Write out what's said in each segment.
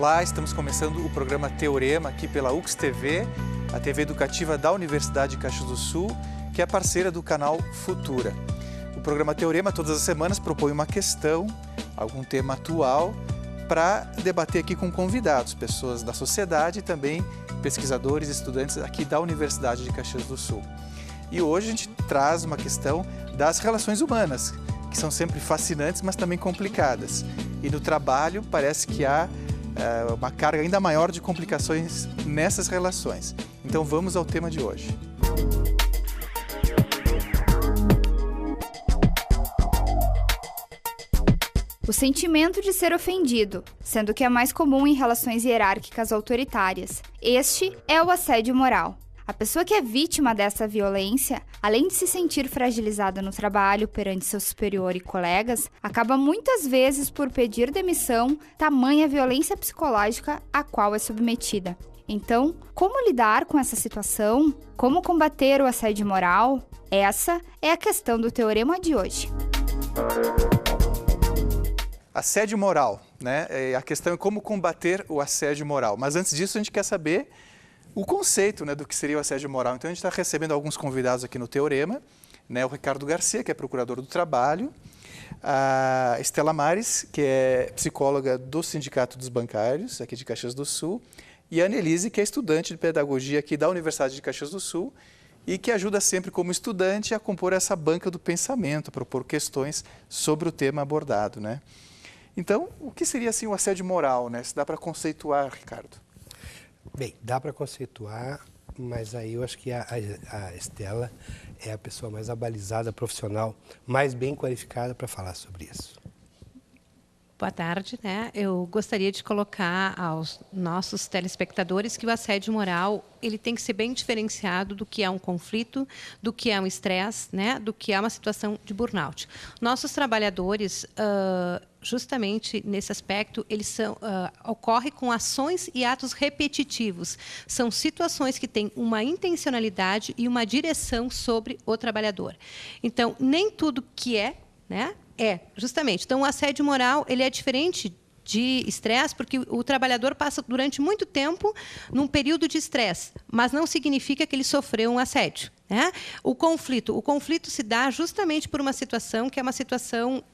Olá, estamos começando o programa Teorema aqui pela UX TV, a TV educativa da Universidade de Caxias do Sul, que é parceira do canal Futura. O programa Teorema, todas as semanas, propõe uma questão, algum tema atual, para debater aqui com convidados, pessoas da sociedade e também pesquisadores e estudantes aqui da Universidade de Caxias do Sul. E hoje a gente traz uma questão das relações humanas, que são sempre fascinantes, mas também complicadas. E no trabalho parece que há uma carga ainda maior de complicações nessas relações. Então vamos ao tema de hoje. O sentimento de ser ofendido, sendo que é mais comum em relações hierárquicas autoritárias. Este é o assédio moral. A pessoa que é vítima dessa violência, além de se sentir fragilizada no trabalho perante seu superior e colegas, acaba muitas vezes por pedir demissão, tamanha violência psicológica a qual é submetida. Então, como lidar com essa situação? Como combater o assédio moral? Essa é a questão do teorema de hoje. Assédio moral, né? A questão é como combater o assédio moral. Mas antes disso, a gente quer saber o conceito, né, do que seria o assédio moral. Então a gente está recebendo alguns convidados aqui no Teorema, né, o Ricardo Garcia, que é procurador do trabalho, a Estela Mares, que é psicóloga do Sindicato dos Bancários, aqui de Caxias do Sul, e a Annelise, que é estudante de pedagogia aqui da Universidade de Caxias do Sul e que ajuda sempre como estudante a compor essa banca do pensamento, a propor questões sobre o tema abordado, né? Então, o que seria assim o assédio moral, né? Se dá para conceituar, Ricardo? Bem, dá para conceituar, mas aí eu acho que a Estela é a pessoa mais abalizada, profissional, mais bem qualificada para falar sobre isso. Boa tarde, né? Eu gostaria de colocar aos nossos telespectadores que o assédio moral ele tem que ser bem diferenciado do que é um conflito, do que é um estresse, né? Do que é uma situação de burnout. Nossos trabalhadores, justamente nesse aspecto, eles ocorrem com ações e atos repetitivos. São situações que têm uma intencionalidade e uma direção sobre o trabalhador. Então, nem tudo que né? Justamente. Então, o assédio moral ele é diferente de estresse, porque o trabalhador passa durante muito tempo num período de estresse, mas não significa que ele sofreu um assédio, né? O conflito se dá justamente por uma situação que é uma situação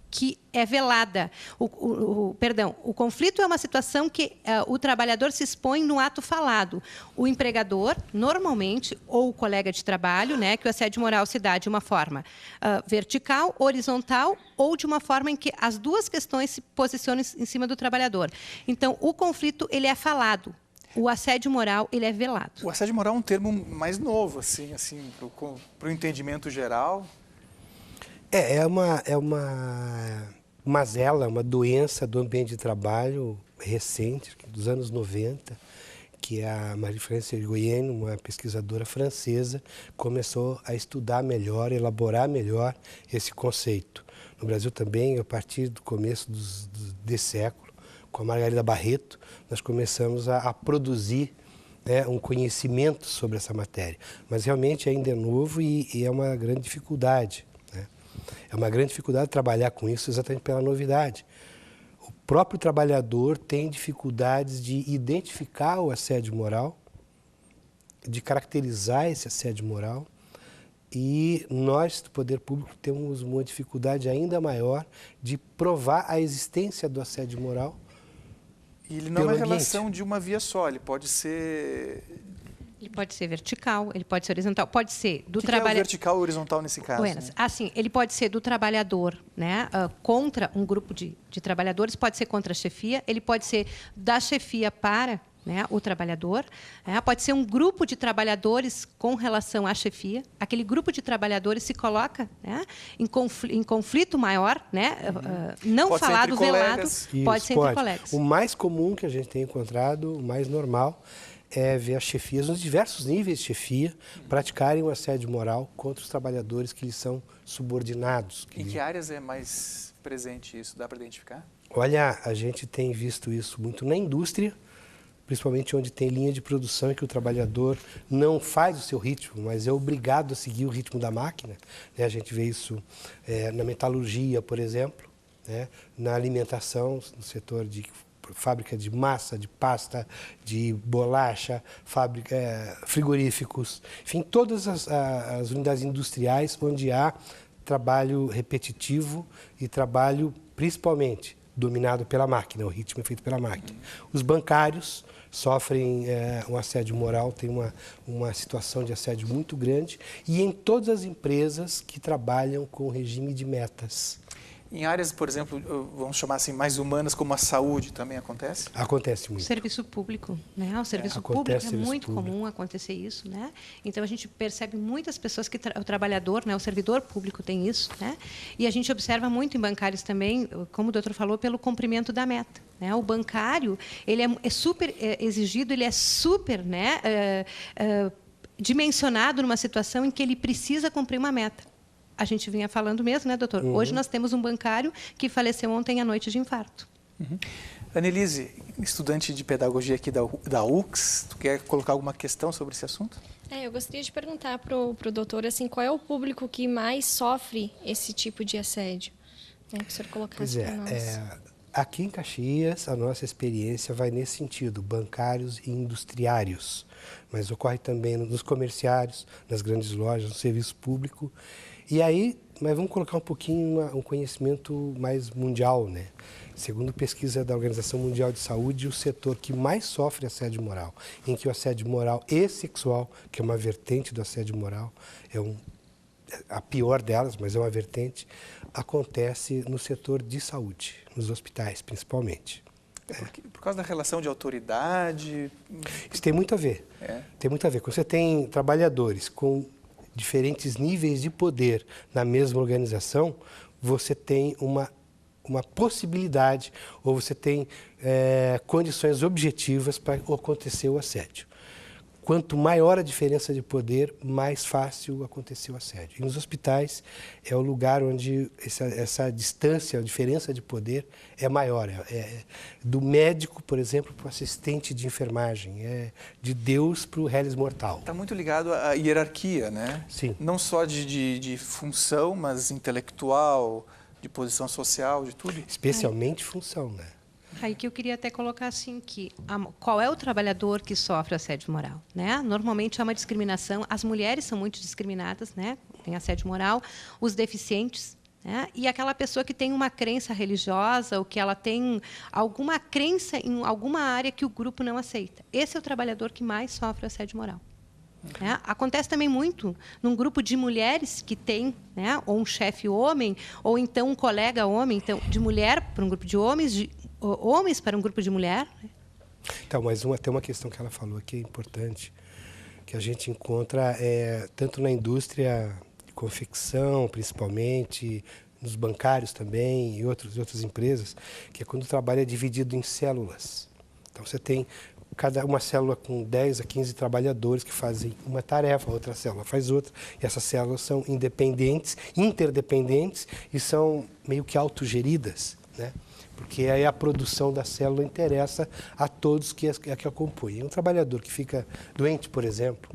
que é velada. O conflito é uma situação que o trabalhador se expõe no ato falado. O empregador, normalmente, ou o colega de trabalho, né, que o assédio moral se dá de uma forma vertical, horizontal, ou de uma forma em que as duas questões se posicionam em cima do trabalhador. Então, o conflito ele é falado. O assédio moral ele é velado. O assédio moral é um termo mais novo, assim para o entendimento geral. É uma mazela, uma doença do ambiente de trabalho recente, dos anos 90, que a Marie-France Goyen, uma pesquisadora francesa, começou a estudar melhor, elaborar melhor esse conceito. No Brasil também, a partir do começo desse século, com a Margarida Barreto, nós começamos a produzir um conhecimento sobre essa matéria. Mas realmente ainda é novo e é uma grande dificuldade. É uma grande dificuldade trabalhar com isso exatamente pela novidade. O próprio trabalhador tem dificuldades de identificar o assédio moral, de caracterizar esse assédio moral, e nós, do poder público, temos uma dificuldade ainda maior de provar a existência do assédio moral. E ele não é uma relação de uma via só, ele pode ser... Ele pode ser vertical, ele pode ser horizontal, pode ser do trabalhador. O que é o vertical e horizontal nesse caso? Né? Assim, ele pode ser do trabalhador, né, contra um grupo de trabalhadores, pode ser contra a chefia, ele pode ser da chefia para, né, o trabalhador, pode ser um grupo de trabalhadores com relação à chefia, aquele grupo de trabalhadores se coloca, né, em conflito maior, né, não pode falado, velado, pode ser entre colegas. O mais comum que a gente tem encontrado, o mais normal, é ver as chefias, nos diversos níveis de chefia, praticarem um assédio moral contra os trabalhadores que lhes são subordinados. Em que áreas é mais presente isso? Dá para identificar? Olha, a gente tem visto isso muito na indústria, principalmente onde tem linha de produção em que o trabalhador não faz o seu ritmo, mas é obrigado a seguir o ritmo da máquina. A gente vê isso na metalurgia, por exemplo, na alimentação, no setor de fábrica de massa, de pasta, de bolacha, frigoríficos, enfim, todas as unidades industriais onde há trabalho repetitivo e trabalho principalmente dominado pela máquina, o ritmo é feito pela máquina. Os bancários sofrem um assédio moral, tem uma situação de assédio muito grande, e em todas as empresas que trabalham com regime de metas. Em áreas, por exemplo, vamos chamar assim, mais humanas, como a saúde, também acontece? Acontece muito. Serviço público, né? O serviço público é muito comum acontecer isso, né? Então a gente percebe muitas pessoas que o trabalhador, né, o servidor público tem isso, né? E a gente observa muito em bancários também, como o doutor falou, pelo cumprimento da meta, né? O bancário, ele é super exigido, ele é super, né, dimensionado numa situação em que ele precisa cumprir uma meta. A gente vinha falando mesmo, né, doutor? Hoje nós temos um bancário que faleceu ontem à noite de infarto. Annelise, estudante de pedagogia aqui da UX, tu quer colocar alguma questão sobre esse assunto? Eu gostaria de perguntar para o doutor, assim, qual é o público que mais sofre esse tipo de assédio? Que o senhor colocasse para nós. Aqui em Caxias, a nossa experiência vai nesse sentido, bancários e industriários, mas ocorre também nos comerciários, nas grandes lojas, no serviço público. E aí, mas vamos colocar um pouquinho um conhecimento mais mundial, né? Segundo pesquisa da Organização Mundial de Saúde, o setor que mais sofre assédio moral, em que o assédio moral e sexual, que é uma vertente do assédio moral, a pior delas, mas é uma vertente, acontece no setor de saúde, nos hospitais principalmente. Por causa da relação de autoridade? Isso tem muito a ver. Tem muito a ver. Quando você tem trabalhadores com diferentes níveis de poder na mesma organização, você tem uma possibilidade, ou você tem condições objetivas para acontecer o assédio. Quanto maior a diferença de poder, mais fácil acontecer o assédio. E nos hospitais é o lugar onde essa distância, a diferença de poder é maior. Do médico, por exemplo, para o assistente de enfermagem. É de Deus para o reles mortal. Está muito ligado à hierarquia, né? Sim. Não só de função, mas intelectual, de posição social, de tudo. Especialmente função, né? Aí que eu queria até colocar assim que qual é o trabalhador que sofre assédio moral, né? Normalmente há uma discriminação, as mulheres são muito discriminadas, né? Tem assédio moral, os deficientes, né? E aquela pessoa que tem uma crença religiosa ou que ela tem alguma crença em alguma área que o grupo não aceita. Esse é o trabalhador que mais sofre assédio moral. Acontece também muito num grupo de mulheres que tem, né, ou um chefe homem, ou então um colega homem, então de mulher para um grupo de homens, de homens para um grupo de mulher. Então, mas tem uma questão que ela falou que é importante, que a gente encontra tanto na indústria de confecção, principalmente, nos bancários também, e outras empresas, que é quando o trabalho é dividido em células. Então, você tem uma célula com 10 a 15 trabalhadores que fazem uma tarefa, outra célula faz outra, e essas células são independentes, interdependentes e são meio que autogeridas, né? Porque aí a produção da célula interessa a todos que a compõem. Um trabalhador que fica doente, por exemplo,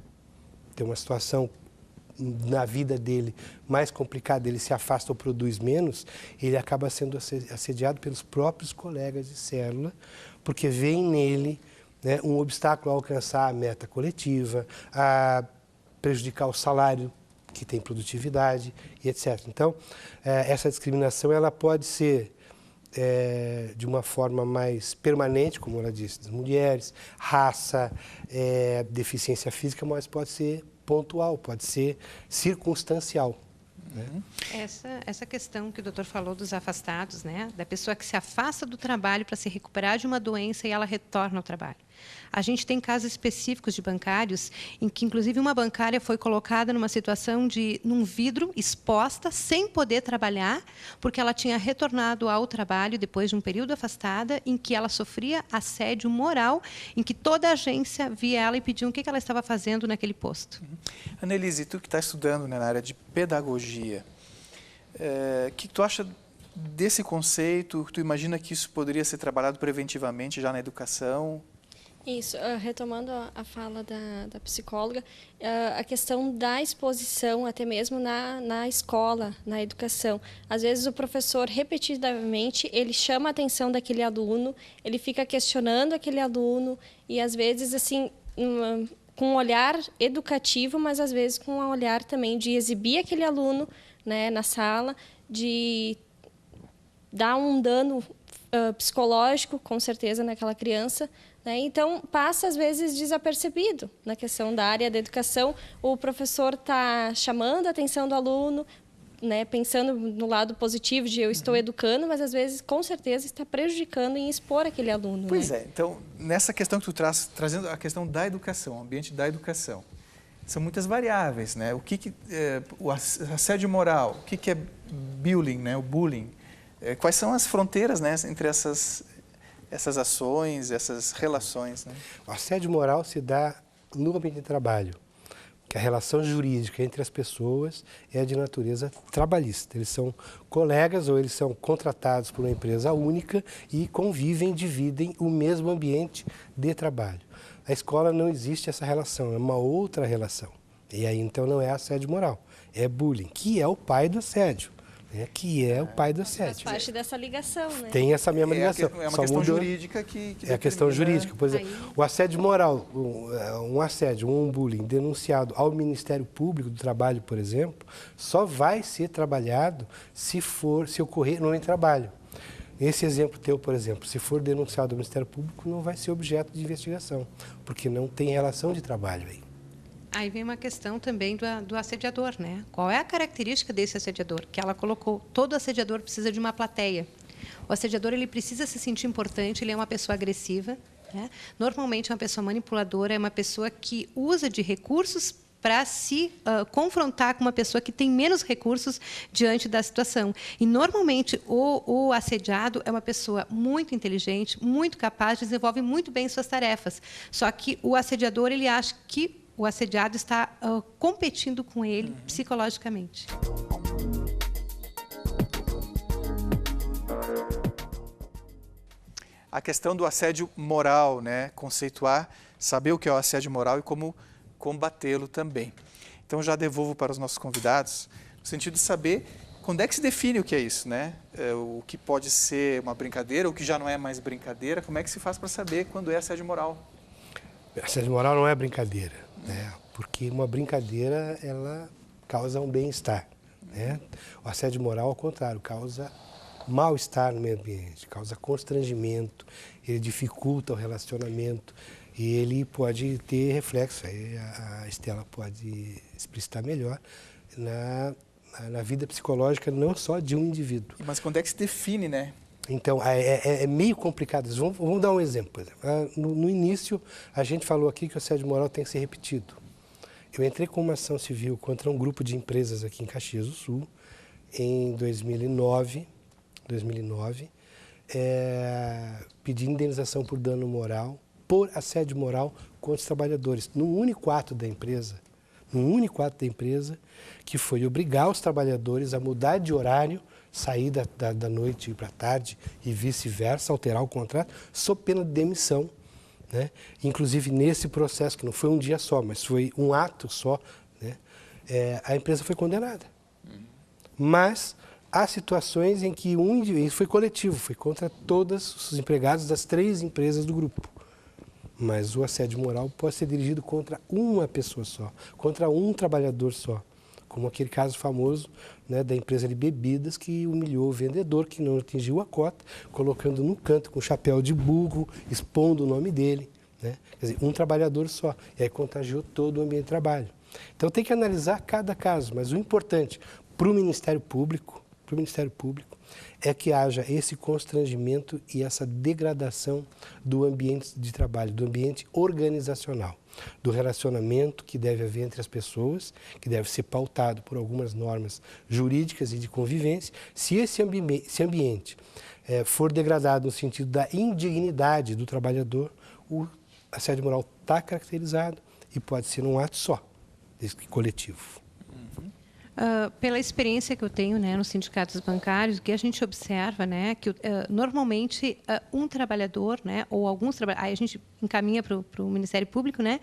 tem uma situação na vida dele mais complicada, ele se afasta ou produz menos, ele acaba sendo assediado pelos próprios colegas de célula, porque veem nele, né, um obstáculo a alcançar a meta coletiva, a prejudicar o salário que tem produtividade e etc. Então, essa discriminação ela pode ser de uma forma mais permanente, como ela disse, das mulheres, raça, deficiência física, mas pode ser pontual, pode ser circunstancial. Né? Essa questão que o doutor falou dos afastados, né? Da pessoa que se afasta do trabalho para se recuperar de uma doença e ela retorna ao trabalho. A gente tem casos específicos de bancários em que, inclusive, uma bancária foi colocada numa situação num vidro, exposta, sem poder trabalhar, porque ela tinha retornado ao trabalho depois de um período afastada, em que ela sofria assédio moral, em que toda a agência via ela e pedia o que ela estava fazendo naquele posto. Annelise, tu que está estudando, né, na área de pedagogia, o que tu acha desse conceito? Tu imagina que isso poderia ser trabalhado preventivamente já na educação? Isso, retomando a fala da psicóloga, a questão da exposição, até mesmo na escola, na educação. Às vezes o professor, repetidamente, ele chama a atenção daquele aluno, ele fica questionando aquele aluno e, às vezes, assim, com um olhar educativo, mas, às vezes, com um olhar também de exibir aquele aluno, né, na sala, de dar um dano psicológico, com certeza, naquela criança, né? Então, passa, às vezes, desapercebido na questão da área da educação. O professor está chamando a atenção do aluno, né, pensando no lado positivo de eu estou educando, mas, às vezes, com certeza, está prejudicando em expor aquele aluno. Pois né? é. Então, nessa questão que tu trazendo a questão da educação, o ambiente da educação, são muitas variáveis, né? O assédio moral, o que é bullying, né? O bullying. Quais são as fronteiras, né, entre essas ações, essas relações? Né? O assédio moral se dá no ambiente de trabalho, que a relação jurídica entre as pessoas é de natureza trabalhista. Eles são colegas ou eles são contratados por uma empresa única e convivem, dividem o mesmo ambiente de trabalho. Na escola não existe essa relação, é uma outra relação. E aí então não é assédio moral, é bullying, que é o pai do assédio. Que é o pai do assédio. Faz parte dessa ligação, né? Tem essa mesma ligação. É uma questão jurídica que é a questão jurídica. Por exemplo, o assédio moral, um assédio, um bullying denunciado ao Ministério Público do Trabalho, por exemplo, só vai ser trabalhado se ocorrer no trabalho. Esse exemplo teu, por exemplo, se for denunciado ao Ministério Público, não vai ser objeto de investigação, porque não tem relação de trabalho aí. Aí vem uma questão também do assediador, né? Qual é a característica desse assediador? Que ela colocou, todo assediador precisa de uma plateia. O assediador ele precisa se sentir importante, ele é uma pessoa agressiva, né? Normalmente é uma pessoa manipuladora, é uma pessoa que usa de recursos para se confrontar com uma pessoa que tem menos recursos diante da situação. E, normalmente, o assediado é uma pessoa muito inteligente, muito capaz, desenvolve muito bem suas tarefas. Só que o assediador ele acha que o assediado está competindo com ele psicologicamente. A questão do assédio moral, né? Conceituar, saber o que é o assédio moral e como combatê-lo também. Então, já devolvo para os nossos convidados, no sentido de saber quando é que se define o que é isso, né? O que pode ser uma brincadeira, o que já não é mais brincadeira, como é que se faz para saber quando é assédio moral? Assédio moral não é brincadeira, né? Porque uma brincadeira, ela causa um bem-estar, né? O assédio moral, ao contrário, causa mal-estar no meio ambiente, causa constrangimento, ele dificulta o relacionamento e ele pode ter reflexo, aí a Estela pode explicitar melhor, na vida psicológica não só de um indivíduo. Mas quando é que se define, né? Então, é meio complicado. Vamos dar um exemplo. Por exemplo. No início, a gente falou aqui que o assédio moral tem que ser repetido. Eu entrei com uma ação civil contra um grupo de empresas aqui em Caxias do Sul, em 2009, pedi indenização por dano moral, por assédio moral contra os trabalhadores, num único ato da empresa, que foi obrigar os trabalhadores a mudar de horário, sair da noite para a tarde e vice-versa, alterar o contrato, sob pena de demissão. Né? Inclusive, nesse processo, que não foi um dia só, mas foi um ato só, né? A empresa foi condenada. Mas há situações em que isso foi coletivo, foi contra todos os empregados das 3 empresas do grupo. Mas o assédio moral pode ser dirigido contra uma pessoa só, contra um trabalhador só. Como aquele caso famoso, né, da empresa de bebidas que humilhou o vendedor, que não atingiu a cota, colocando no canto com chapéu de burro, expondo o nome dele. Né? Quer dizer, um trabalhador só. E aí contagiou todo o ambiente de trabalho. Então tem que analisar cada caso, mas o importante para o Ministério Público, é que haja esse constrangimento e essa degradação do ambiente de trabalho, do ambiente organizacional, do relacionamento que deve haver entre as pessoas, que deve ser pautado por algumas normas jurídicas e de convivência. Se esse ambiente for degradado no sentido da indignidade do trabalhador, o assédio moral está caracterizado e pode ser um ato só, coletivo. Pela experiência que eu tenho, né, nos sindicatos bancários, o que a gente observa, né, que normalmente um trabalhador, né, ou alguns trabalhadores, aí a gente encaminha para o Ministério Público, né,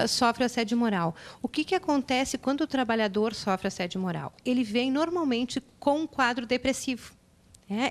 sofre assédio moral. O que acontece quando o trabalhador sofre assédio moral? Ele vem normalmente com um quadro depressivo.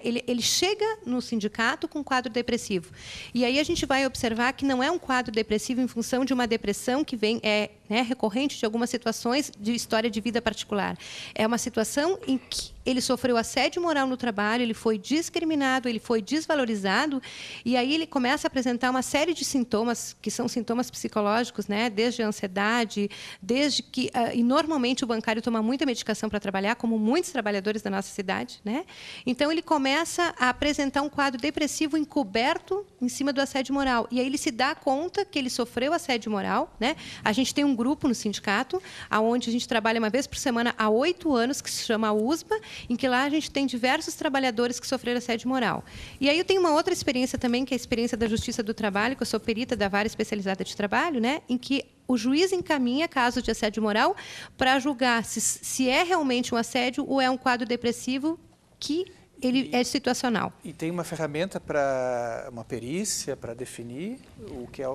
Ele chega no sindicato com um quadro depressivo. E aí a gente vai observar que não é um quadro depressivo em função de uma depressão que vem recorrente de algumas situações de história de vida particular. É uma situação em que ele sofreu assédio moral no trabalho, ele foi discriminado, ele foi desvalorizado, e aí ele começa a apresentar uma série de sintomas, que são sintomas psicológicos, né? Desde a ansiedade, desde que... e normalmente o bancário toma muita medicação para trabalhar, como muitos trabalhadores da nossa cidade, né? Então, ele começa a apresentar um quadro depressivo encoberto em cima do assédio moral. E aí ele se dá conta que ele sofreu assédio moral, né? A gente tem um grupo no sindicato, onde a gente trabalha uma vez por semana há 8 anos, que se chama USBA, em que lá a gente tem diversos trabalhadores que sofreram assédio moral. E aí eu tenho uma outra experiência também, que é a experiência da Justiça do Trabalho, que eu sou perita da Vara Especializada de Trabalho, né? Em que o juiz encaminha casos de assédio moral para julgar se é realmente um assédio ou é um quadro depressivo que ele é situacional. E tem uma ferramenta para uma perícia para definir o que é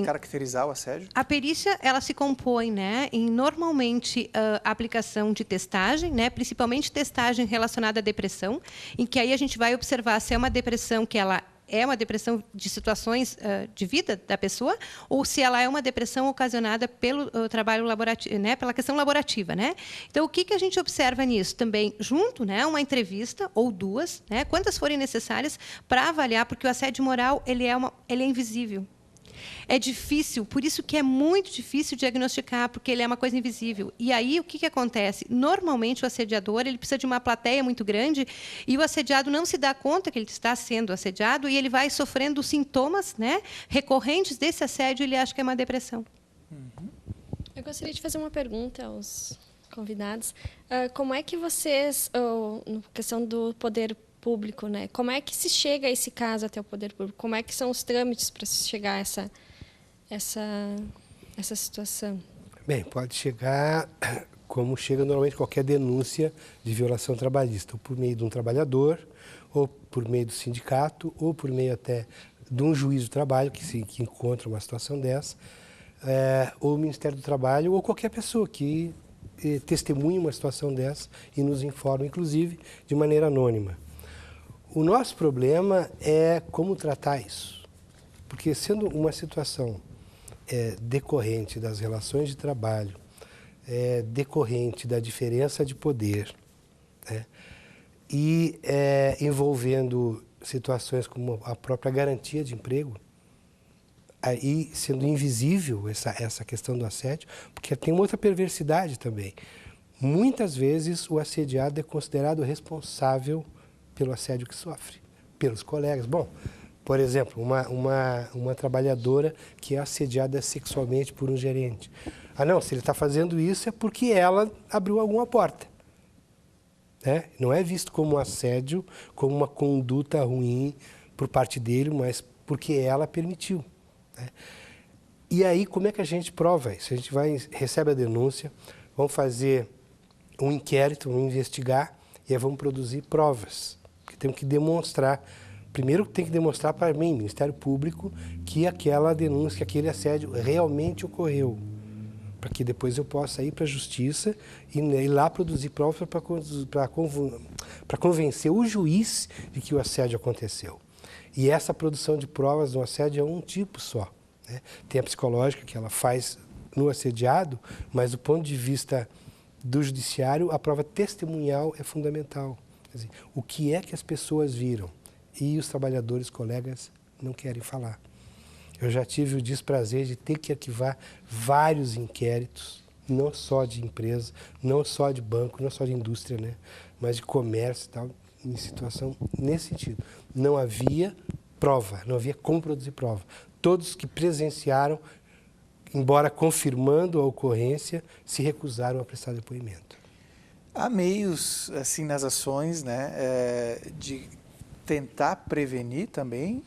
caracterizar o assédio? A perícia ela se compõe, né, em normalmente a aplicação de testagem, né, principalmente testagem relacionada à depressão, em que aí a gente vai observar se é uma depressão que ela é uma depressão de situações de vida da pessoa, ou se ela é uma depressão ocasionada pelo trabalho laborativo, né, pela questão laborativa, né? Então, o que a gente observa nisso? Também, junto, né, uma entrevista, ou 2, né, quantas forem necessárias, para avaliar, porque o assédio moral ele é invisível. É difícil, por isso que é muito difícil diagnosticar, porque ele é uma coisa invisível. E aí, o que acontece? Normalmente, o assediador ele precisa de uma plateia muito grande e o assediado não se dá conta que ele está sendo assediado e ele vai sofrendo sintomas, né, recorrentes desse assédio e ele acha que é uma depressão. Eu gostaria de fazer uma pergunta aos convidados. Como é que vocês, na questão do poder público, né? Como é que se chega a esse caso até o poder público? Como é que são os trâmites para se chegar a essa situação? Bem, pode chegar como chega normalmente qualquer denúncia de violação trabalhista, ou por meio de um trabalhador, ou por meio do sindicato, ou por meio até de um juiz do trabalho que encontra uma situação dessa, ou o Ministério do Trabalho, ou qualquer pessoa que testemunhe uma situação dessa e nos informa, inclusive, de maneira anônima. O nosso problema é como tratar isso, porque sendo uma situação decorrente das relações de trabalho, decorrente da diferença de poder, né, e envolvendo situações como a própria garantia de emprego, aí sendo invisível essa questão do assédio, porque tem uma outra perversidade também. Muitas vezes o assediado é considerado responsável pelo assédio que sofre, pelos colegas. Bom, por exemplo, uma trabalhadora que é assediada sexualmente por um gerente. Ah, não, se ele está fazendo isso é porque ela abriu alguma porta. Né? Não é visto como assédio, como uma conduta ruim por parte dele, mas porque ela permitiu. Né? E aí, como é que a gente prova isso? A gente recebe a denúncia, vamos fazer um inquérito, vamos investigar e aí vamos produzir provas. Porque temos que demonstrar, primeiro tem que demonstrar para mim, Ministério Público, que aquela denúncia, que aquele assédio realmente ocorreu. Para que depois eu possa ir para a Justiça e ir lá produzir provas para convencer o juiz de que o assédio aconteceu. E essa produção de provas do assédio é um tipo só. Né? Tem a psicológica, que ela faz no assediado, mas do ponto de vista do judiciário, a prova testemunhal é fundamental. Quer dizer, o que é que as pessoas viram e os trabalhadores, colegas, não querem falar. Eu já tive o desprazer de ter que arquivar vários inquéritos, não só de empresa, não só de banco, não só de indústria, né, mas de comércio e tal, em situação nesse sentido. Não havia prova, não havia como produzir prova. Todos que presenciaram, embora confirmando a ocorrência, se recusaram a prestar depoimento. Há meios, assim, nas ações, né, de tentar prevenir também,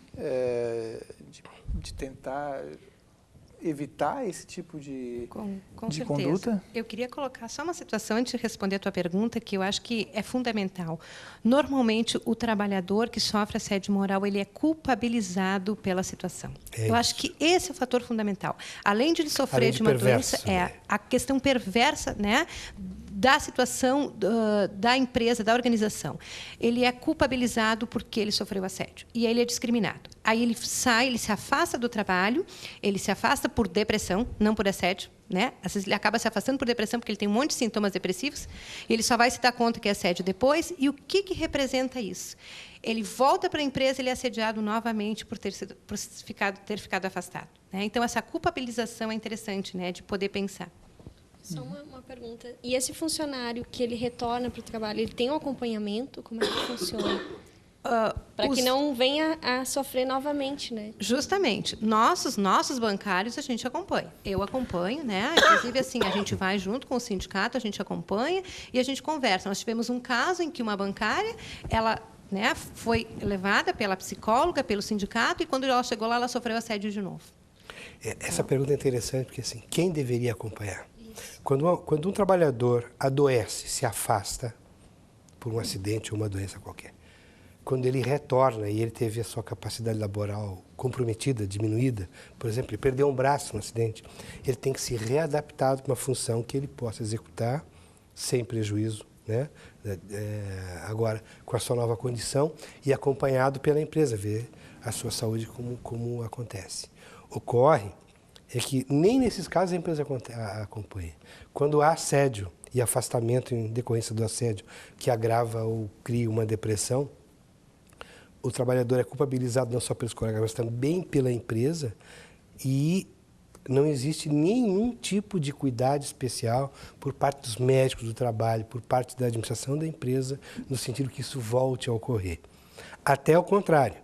de tentar evitar esse tipo de certeza. conduta? Eu queria colocar só uma situação antes de responder a tua pergunta, que eu acho que é fundamental. Normalmente, o trabalhador que sofre assédio moral, ele é culpabilizado pela situação. Eu acho que esse é o fator fundamental. Além de ele sofrer de uma doença, a questão perversa, né, da situação da empresa, da organização. Ele é culpabilizado porque ele sofreu assédio. E aí ele é discriminado. Aí ele sai, ele se afasta do trabalho, ele se afasta por depressão, não por assédio, né? Às vezes ele acaba se afastando por depressão porque ele tem um monte de sintomas depressivos, e ele só vai se dar conta que é assédio depois. E o que representa isso? Ele volta para a empresa, ele é assediado novamente por ter ficado afastado, né? Então, essa culpabilização é interessante, né, de poder pensar. Só uma pergunta. E esse funcionário que ele retorna para o trabalho, ele tem um acompanhamento? Como é que funciona? Para que não venha a sofrer novamente, né? Justamente. Nossos bancários a gente acompanha. Eu acompanho, né? Inclusive, assim, a gente vai junto com o sindicato, a gente acompanha e a gente conversa. Nós tivemos um caso em que uma bancária, ela, né, foi levada pela psicóloga, pelo sindicato, e quando ela chegou lá, ela sofreu assédio de novo. Essa pergunta é interessante, porque assim, quem deveria acompanhar? Quando um trabalhador adoece, se afasta por um acidente ou uma doença qualquer, quando ele retorna e ele teve a sua capacidade laboral comprometida, diminuída, por exemplo, ele perdeu um braço no acidente, ele tem que se readaptar para uma função que ele possa executar sem prejuízo, né? Agora, com a sua nova condição e acompanhado pela empresa, ver a sua saúde como acontece. Ocorre é que nem nesses casos a empresa acompanha. Quando há assédio e afastamento em decorrência do assédio, que agrava ou cria uma depressão, o trabalhador é culpabilizado não só pelos colegas, mas também pela empresa, e não existe nenhum tipo de cuidado especial por parte dos médicos do trabalho, por parte da administração da empresa, no sentido que isso volte a ocorrer. Até o contrário.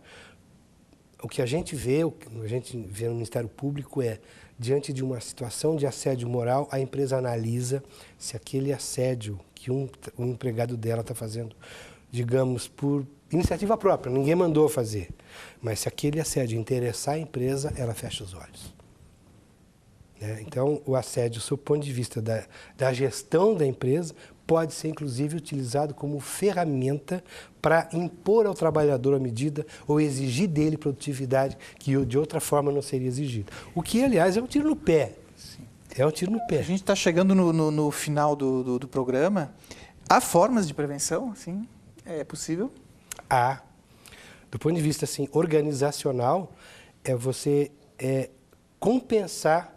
O que a gente vê no Ministério Público é, diante de uma situação de assédio moral, a empresa analisa se aquele assédio que um empregado dela está fazendo, digamos, por iniciativa própria, ninguém mandou fazer, mas se aquele assédio interessar a empresa, ela fecha os olhos. Né? Então, o assédio, do seu ponto de vista da gestão da empresa, pode ser, inclusive, utilizado como ferramenta para impor ao trabalhador a medida ou exigir dele produtividade que de outra forma não seria exigida. O que, aliás, é um tiro no pé. Sim. É um tiro no pé. A gente está chegando no final do programa. Há formas de prevenção? Sim, é possível? Há. Do ponto de vista assim, organizacional, você compensar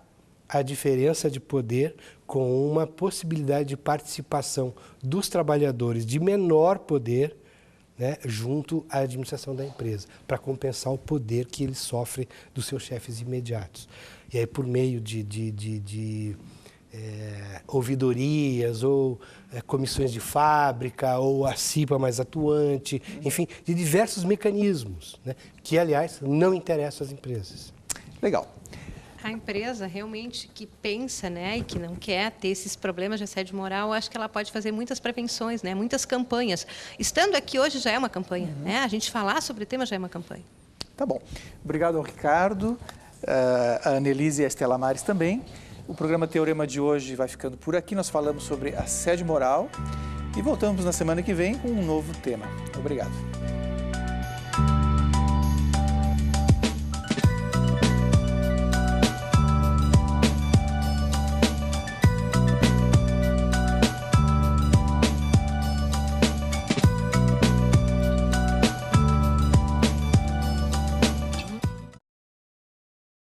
a diferença de poder com uma possibilidade de participação dos trabalhadores de menor poder, né, junto à administração da empresa, para compensar o poder que eles sofrem dos seus chefes imediatos. E aí, por meio de ouvidorias ou comissões de fábrica ou a CIPA mais atuante, enfim, de diversos mecanismos, né, que, aliás, não interessam às empresas. Legal. A empresa realmente que pensa, né, e que não quer ter esses problemas de assédio moral, acho que ela pode fazer muitas prevenções, né, muitas campanhas. Estando aqui hoje já é uma campanha, né? A gente falar sobre o tema já é uma campanha. Tá bom. Obrigado ao Ricardo, a Annelise e a Estela Mares também. O programa Teorema de hoje vai ficando por aqui. Nós falamos sobre assédio moral e voltamos na semana que vem com um novo tema. Obrigado.